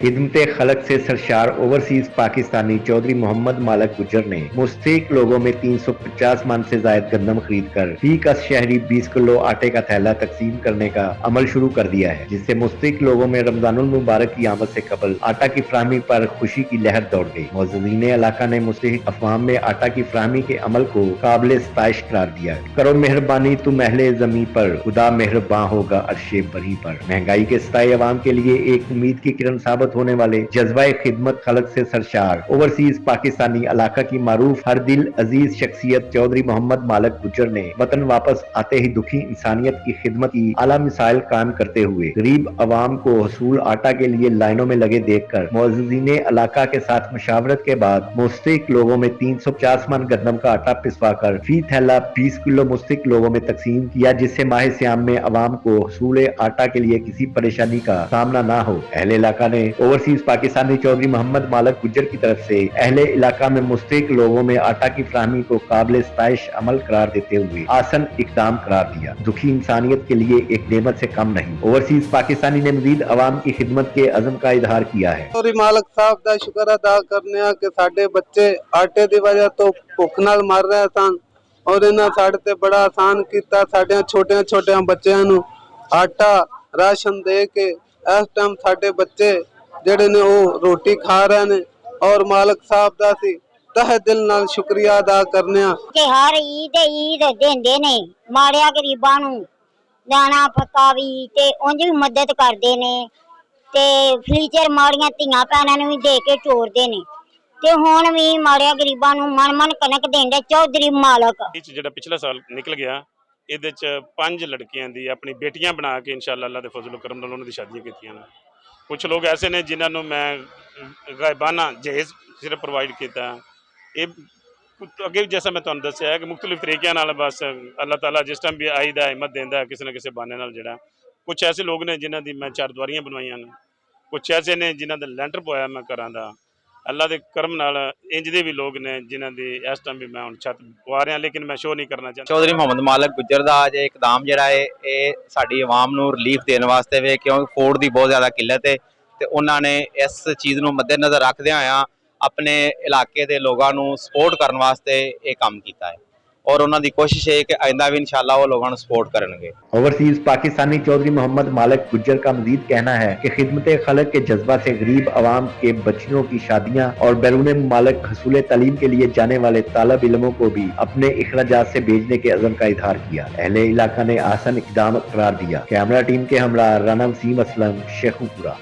खिदमत खलक से सरशार ओवरसीज पाकिस्तानी चौधरी मोहम्मद मालक गुज्जर ने मुस्तहिक लोगों में 350 मन से जायद गंदम खरीद कर फी कस शहरी 20 किलो आटे का थैला तकसीम करने का अमल शुरू कर दिया है, जिससे मुस्तहिक लोगों में रमजानुल मुबारक की आमद से कबल आटा की फराहमी पर खुशी की लहर दौड़ गई। मौजूदीन इलाका ने मुस्तहिक अफवाम में आटा की फराहमी के अमल को काबिल सताइश करार दिया। करो मेहरबानी तुम अहले ज़मीं पर, खुदा मेहरबान होगा अर्शे बरी पर। महंगाई के सताए अवाम के लिए एक उम्मीद की किरण साबित होने वाले जज्बा खिदमत खलक से सरशार ओवरसीज पाकिस्तानी इलाका की मारूफ हर दिल अजीज शख्सियत चौधरी मोहम्मद मालक गुज्जर ने वतन वापस आते ही दुखी इंसानियत की खिदमत की आला मिसाइल कायम करते हुए गरीब अवाम को हसूल आटा के लिए लाइनों में लगे देखकर मौजूदीन इलाका के साथ मशावरत के बाद मुस्तहिक लोगों में 350 मन गंदम का आटा पिसवा कर फी थैला 20 किलो मुस्तहिक लोगों में तकसीम किया, जिससे माह सियाम में अवाम को हसूल आटा के लिए किसी परेशानी का सामना ना हो। अहले इलाका ने ओवरसीज पाकिस्तानी चौधरी मोहम्मद मालक गुज्जर की तरफ से अहले इलाका में मुस्तहिक लोगों में आटा की फराहमी को काबिल सताइश अमल करार देते हुए आसन इकदाम करार दिया। दुखी इंसानियत के लिए एक नेमत से कम नहीं। ओवरसीज पाकिस्तानी ने मजीद अवाम की खिदमत के अज़म का इजहार किया है। चौधरी मालक साहब का शुक्र अदा करने कि साडे बच्चे आटे की वजह तो भुख नाल मर रहे सन और इन्हां साडे ते बड़ा आसान किया। साडे छोटे छोटे बच्चों नूं आटा राशन दे के इस टाइम साडे बच्चे जेडे ने वो रोटी खा रहे ने और मालक साहब दा सी तहे दिल नाल शुक्रिया अदा करने कि हर ईद देंदे ने माड़िया गरीबां नूं दाना पता भी ते उंज भी मदद करदे ने ते फ्यूचर माड़ियां धीआं भैणां नूं भी दे के टोरदे ने ते हुण भी माड़िया गरीबां नूं मन कनक देंदे चौधरी मालक। ਜਿਹੜਾ ਪਿਛਲਾ ਸਾਲ ਨਿਕਲ ਗਿਆ ਇਹਦੇ ਚ 5 ਲੜਕੀਆਂ ਦੀ ਆਪਣੀ ਬੇਟੀਆਂ ਬਣਾ ਕੇ ਇਨਸ਼ਾਅੱਲਾ ਅੱਲਾਹ ਦੇ ਫਜ਼ਲ ਕਰਮ ਨਾਲ ਉਹਨਾਂ ਦੀ ਸ਼ਾਦੀਆਂ ਕੀਤੀਆਂ ਨੇ। ਕੁਝ ਲੋਕ ਐਸੇ ਨੇ ਜਿਨ੍ਹਾਂ ਨੂੰ ਮੈਂ ਗਾਇਬਾਨਾ ਜਹੇਜ਼ ਸਿਰਫ ਪ੍ਰੋਵਾਈਡ ਕੀਤਾ। ਇਹ ਅੱਗੇ ਵੀ ਜੈਸਾ ਮੈਂ ਤੁਹਾਨੂੰ ਦੱਸਿਆ ਹੈ ਕਿ ਮੁxtਲਿਫ ਤਰੀਕਿਆਂ ਨਾਲ ਬਸ ਅੱਲਾਹ ਤਾਲਾ ਜਿਸ ਟਾਈਮ ਵੀ ਆਈਦਾ ਹਿੰਮਤ ਦਿੰਦਾ ਕਿਸੇ ਨਾ ਕਿਸੇ ਬਹਾਨੇ ਨਾਲ। ਜਿਹੜਾ ਕੁਝ ਐਸੇ ਲੋਕ ਨੇ ਜਿਨ੍ਹਾਂ ਦੀ ਮੈਂ ਚਾਰ ਦੀਵਾਰੀਆਂ ਬਣਵਾਈਆਂ ਨੇ, ਕੁਝ ਐਸੇ ਨੇ ਜਿਨ੍ਹਾਂ ਦਾ ਲੈਂਟਰ ਪਵਾਇਆ ਮੈਂ ਘਰਾਂ ਦਾ। अल्लाह के करम नाल इंज दे भी लोग ने जिन्हां दी इस टाइम भी मैं हुण छत पवा रहा, लेकिन मैं शो नहीं करना चाहता। चौधरी मोहम्मद मालक गुज्जर दा अज इकदाम जिहड़ा है ये साडी आवाम नूं रिलीफ देने वास्ते वे, क्योंकि फूड की बहुत ज़्यादा किल्लत है ते उन्होंने इस चीज़ नूं मद्देनज़र रखदे होया अपने इलाके के लोगों नूं सपोर्ट करने वास्ते ये काम किया है और उन्होंने कोशिश है कि आइंदा भी इंशाअल्लाह वो लोगों को सपोर्ट करेंगे। ओवरसीज पाकिस्तानी चौधरी मोहम्मद मालक गुज्जर का मजीद कहना है कि खिदमत खलक के जज्बा से गरीब आवाम के बच्चियों की शादियां और बैरून मुमालिक हसूल तालीम के लिए जाने वाले तालब इल्मों को भी अपने अखराजात से भेजने के अज़म का इजहार किया। अहले इलाका ने आसन इकदाम करार दिया। कैमरा टीम के हमरा राना वसीम असलम शेखुपुरा।